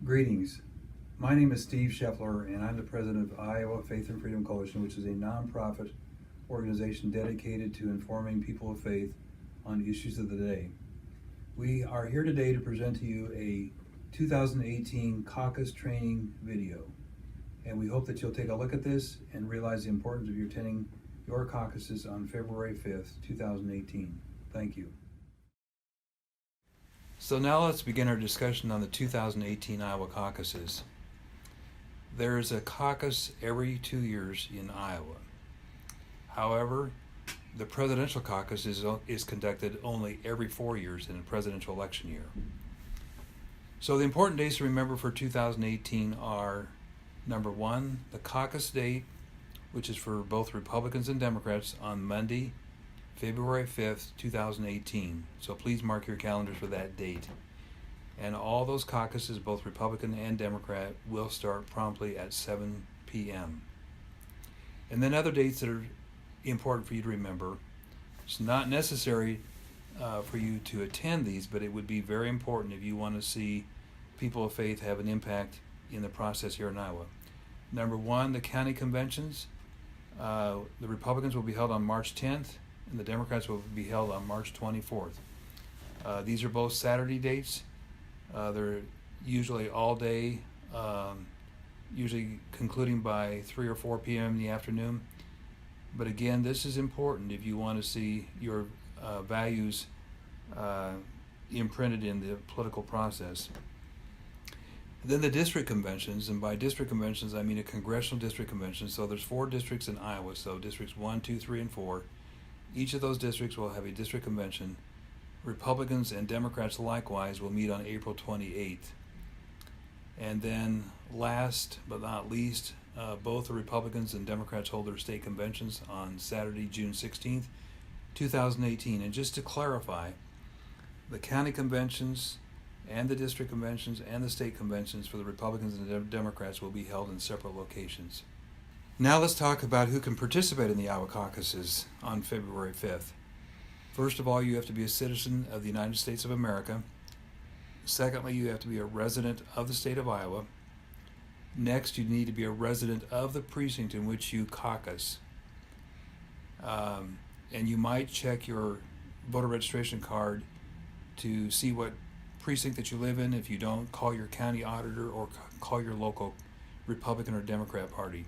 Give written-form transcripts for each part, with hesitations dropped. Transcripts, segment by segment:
Greetings. My name is Steve Scheffler, and I'm the president of Iowa Faith and Freedom Coalition, which is a nonprofit organization dedicated to informing people of faith on issues of the day. We are here today to present to you a 2018 Caucus training video, and we hope that you'll take a look at this and realize the importance of you attending your caucuses on February 5th, 2018. Thank you. So now let's begin our discussion on the 2018 Iowa caucuses. There is a caucus every 2 years in Iowa. However, the presidential caucus is conducted only every 4 years in a presidential election year. So the important dates to remember for 2018 are, number one, the caucus date, which is for both Republicans and Democrats, on Monday, February 5th, 2018. So please mark your calendars for that date. And all those caucuses, both Republican and Democrat, will start promptly at 7 p.m. And then other dates that are important for you to remember. It's not necessary for you to attend these, but it would be very important if you want to see people of faith have an impact in the process here in Iowa. Number one, the county conventions. The Republicans will be held on March 10th, and the Democrats will be held on March 24th. These are both Saturday dates. They're usually all day, usually concluding by 3 or 4 p.m. in the afternoon. But again, this is important if you want to see your values imprinted in the political process. Then the district conventions, and by district conventions I mean a congressional district convention. So there's 4 districts in Iowa, so districts 1, 2, 3, and 4. Each of those districts will have a district convention. Republicans and Democrats likewise will meet on April 28th. And then last but not least, both the Republicans and Democrats hold their state conventions on Saturday, June 16th, 2018. And just to clarify, the county conventions and the district conventions and the state conventions for the Republicans and the Democrats will be held in separate locations. Now let's talk about who can participate in the Iowa caucuses on February 5th. First of all, you have to be a citizen of the United States of America. Secondly, you have to be a resident of the state of Iowa. Next, you need to be a resident of the precinct in which you caucus. And you might check your voter registration card to see what precinct that you live in. If you don't, call your county auditor or call your local Republican or Democrat party.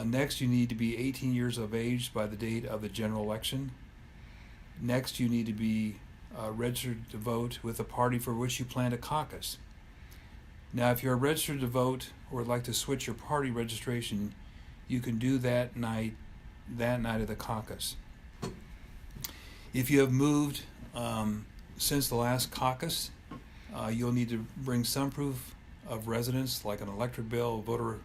Next, you need to be 18 years of age by the date of the general election. Next, you need to be registered to vote with the party for which you plan to caucus. Now, if you're registered to vote or would like to switch your party registration, you can do that night of the caucus. If you have moved since the last caucus, you'll need to bring some proof of residence, like an electric bill, voter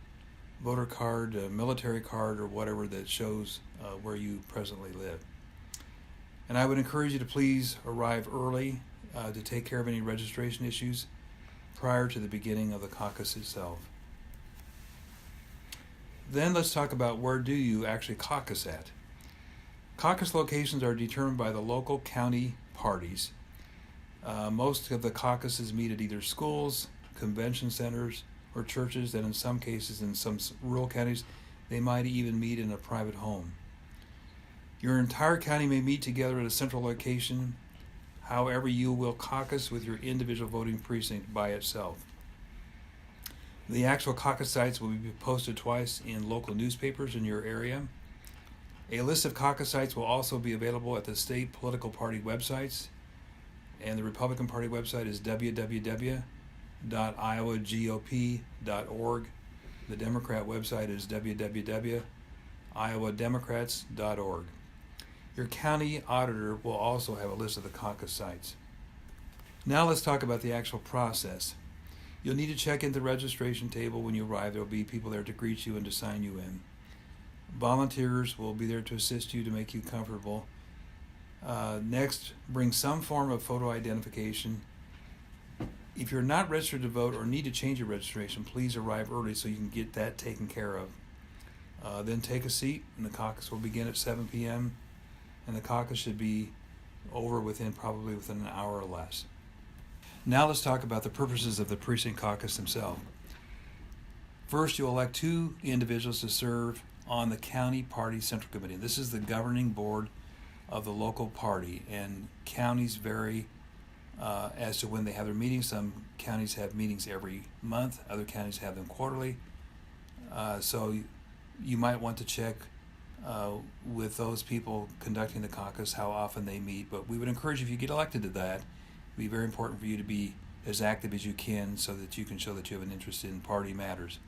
card, a military card, or whatever that shows where you presently live. And I would encourage you to please arrive early to take care of any registration issues prior to the beginning of the caucus itself. Then let's talk about where do you actually caucus at. Caucus locations are determined by the local county parties. Most of the caucuses meet at either schools, convention centers, or churches, and in some cases, in some rural counties, they might even meet in a private home. Your entire county may meet together at a central location. However, you will caucus with your individual voting precinct by itself. The actual caucus sites will be posted twice in local newspapers in your area. A list of caucus sites will also be available at the state political party websites, and the Republican Party website is www.iowagop.org. The Democrat website is www.iowademocrats.org. Your county auditor will also have a list of the caucus sites. Now let's talk about the actual process. You'll need to check in the registration table when you arrive. There will be people there to greet you and to sign you in. Volunteers will be there to assist you to make you comfortable. Next, bring some form of photo identification. If you're not registered to vote or need to change your registration, please arrive early so you can get that taken care of. Then take a seat, and the caucus will begin at 7 p.m., and the caucus should be over probably within an hour or less. Now let's talk about the purposes of the precinct caucus themselves. First, you'll elect 2 individuals to serve on the county party central committee. This is the governing board of the local party, and counties vary as to when they have their meetings. Some counties have meetings every month, other counties have them quarterly. So you might want to check with those people conducting the caucus how often they meet, but we would encourage, if you get elected to that, it'd be very important for you to be as active as you can so that you can show that you have an interest in party matters.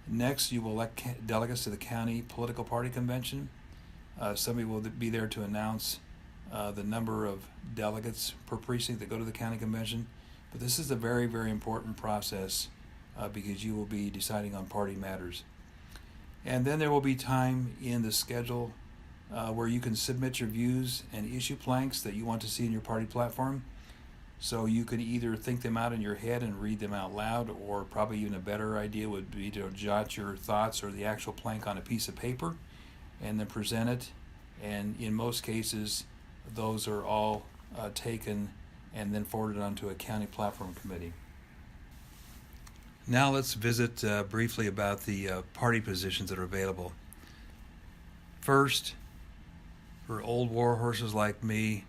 Next, you will elect delegates to the county political party convention. Somebody will be there to announce the number of delegates per precinct that go to the county convention. But this is a very, very important process because you will be deciding on party matters. And then there will be time in the schedule where you can submit your views and issue planks that you want to see in your party platform. So you can either think them out in your head and read them out loud, or probably even a better idea would be to jot your thoughts or the actual plank on a piece of paper and then present it. And in most cases, those are all taken and then forwarded onto a county platform committee. Now let's visit briefly about the party positions that are available. First, for old war horses like me,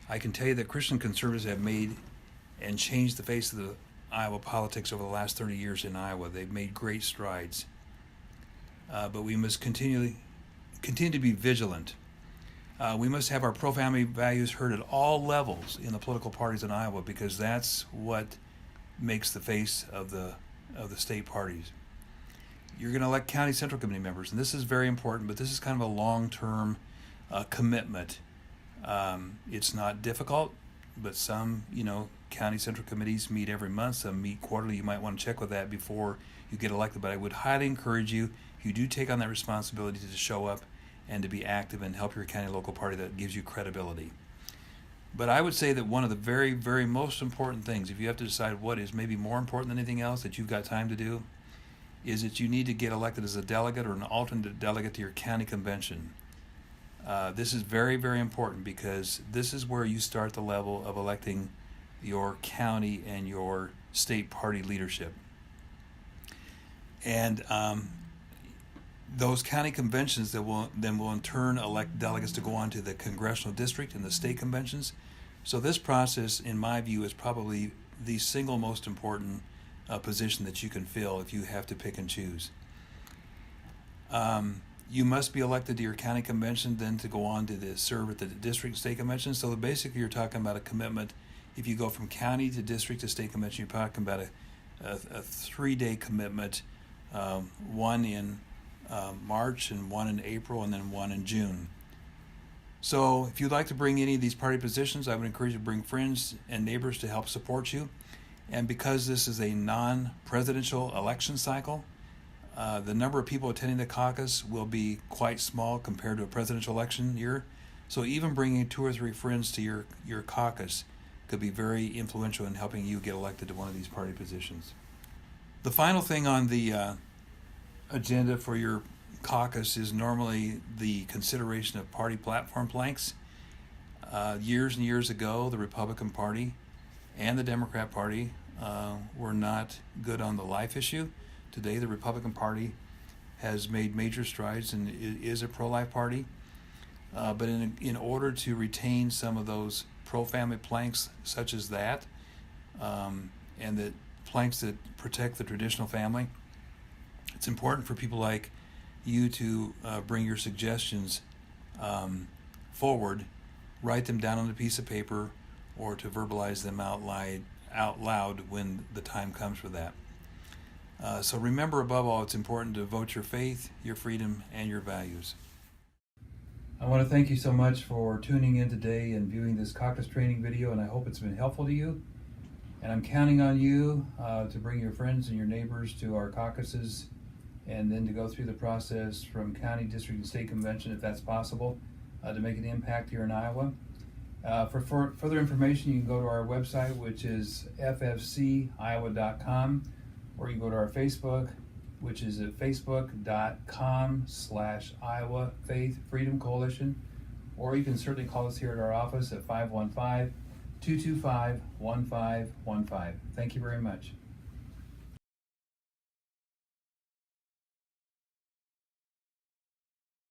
I can tell you that Christian conservatives have made and changed the face of the Iowa politics over the last 30 years in Iowa. They've made great strides. But we must continue to be vigilant. We must have our pro-family values heard at all levels in the political parties in Iowa, because that's what makes the face of the state parties. You're going to elect county central committee members, and this is very important, but this is kind of a long-term commitment. It's not difficult, but some, county central committees meet every month, some meet quarterly. You might want to check with that before you get elected, but I would highly encourage you, if you do take on that responsibility, to show up and to be active and help your county local party. That gives you credibility. But I would say that one of the very, very most important things, if you have to decide what is maybe more important than anything else that you've got time to do, is that you need to get elected as a delegate or an alternate delegate to your county convention. This is very, very important, because this is where you start the level of electing your county and your state party leadership. And those county conventions that will in turn elect delegates to go on to the congressional district and the state conventions. So this process, in my view, is probably the single most important position that you can fill if you have to pick and choose. You must be elected to your county convention then to go on to serve at the district and state convention. So basically you're talking about a commitment. If you go from county to district to state convention, you're talking about a 3-day commitment, one in March and one in April and then one in June. So if you'd like to bring any of these party positions, I would encourage you to bring friends and neighbors to help support you. And because this is a non-presidential election cycle, the number of people attending the caucus will be quite small compared to a presidential election year. So even bringing 2 or 3 friends to your caucus could be very influential in helping you get elected to one of these party positions. The final thing on the agenda for your caucus is normally the consideration of party platform planks. Years and years ago, the Republican Party and the Democrat Party were not good on the life issue. Today, the Republican Party has made major strides and is a pro-life party. But in order to retain some of those pro-family planks such as that, and the planks that protect the traditional family, it's important for people like you to bring your suggestions forward, write them down on a piece of paper, or to verbalize them out loud when the time comes for that. So remember, above all, it's important to vote your faith, your freedom, and your values. I want to thank you so much for tuning in today and viewing this caucus training video, and I hope it's been helpful to you. And I'm counting on you to bring your friends and your neighbors to our caucuses, and then to go through the process from county, district, and state convention, if that's possible, to make an impact here in Iowa. For further information, you can go to our website, which is ffciowa.com, or you can go to our Facebook, which is at facebook.com/Iowa Faith Freedom Coalition, or you can certainly call us here at our office at 225-1515. Thank you very much.